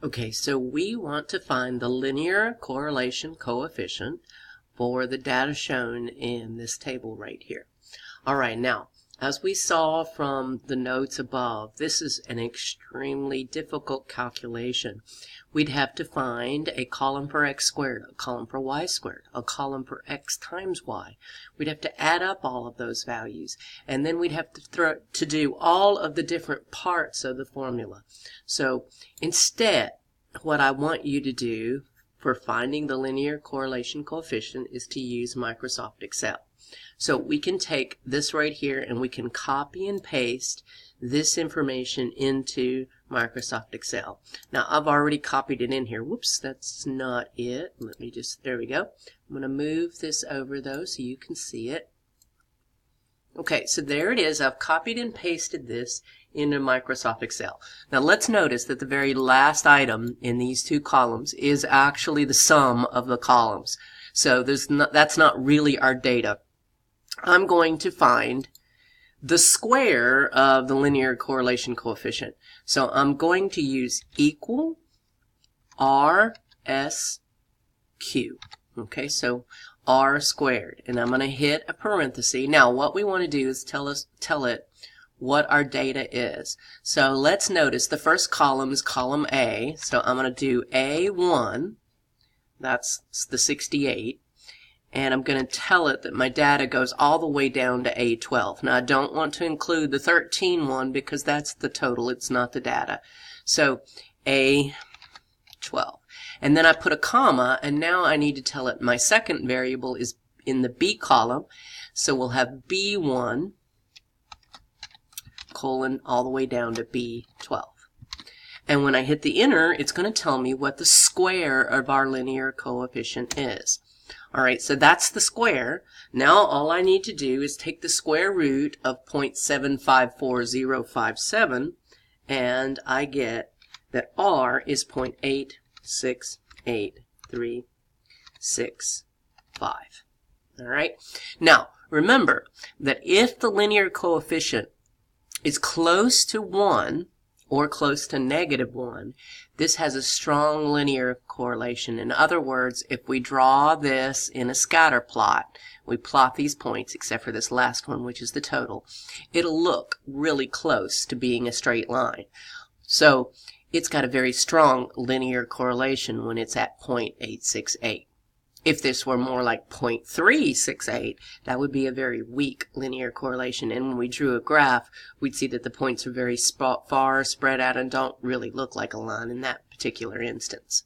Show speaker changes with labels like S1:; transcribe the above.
S1: Okay, so we want to find the linear correlation coefficient for the data shown in this table right here. All right, now, as we saw from the notes above, this is an extremely difficult calculation. We'd have to find a column for x squared, a column for y squared, a column for x times y. We'd have to add up all of those values, and then we'd have to do all of the different parts of the formula. So instead, what I want you to do for finding the linear correlation coefficient is to use Microsoft Excel. So we can take this right here and we can copy and paste this information into Microsoft Excel. Now I've already copied it in here. Whoops, that's not it. Let me just, there we go. I'm going to move this over though so you can see it. Okay, so there it is. I've copied and pasted this into Microsoft Excel. Now let's notice that the very last item in these two columns is actually the sum of the columns. So that's not really our data. I'm going to find the square of the linear correlation coefficient. So I'm going to use equal RSQ. Okay, so R squared, and I'm going to hit a parenthesis. Now what we want to do is tell it what our data is. So let's notice the first column is column A, so I'm going to do A1, that's the 68, and I'm going to tell it that my data goes all the way down to A12. Now I don't want to include the 13 one because that's the total, it's not the data. So A12. And then I put a comma, and now I need to tell it my second variable is in the B column, so we'll have B1 colon all the way down to B12. And when I hit the enter, it's going to tell me what the square of our linear coefficient is. Alright, so that's the square. Now all I need to do is take the square root of 0.754057, and I get that R is 0.868365. Alright, now remember that if the linear coefficient is close to 1 or close to -1, this has a strong linear correlation. In other words, if we draw this in a scatter plot, we plot these points except for this last one, which is the total, it'll look really close to being a straight line. So it's got a very strong linear correlation when it's at 0.868. If this were more like 0.368, that would be a very weak linear correlation. And when we drew a graph, we'd see that the points are very far spread out and don't really look like a line in that particular instance.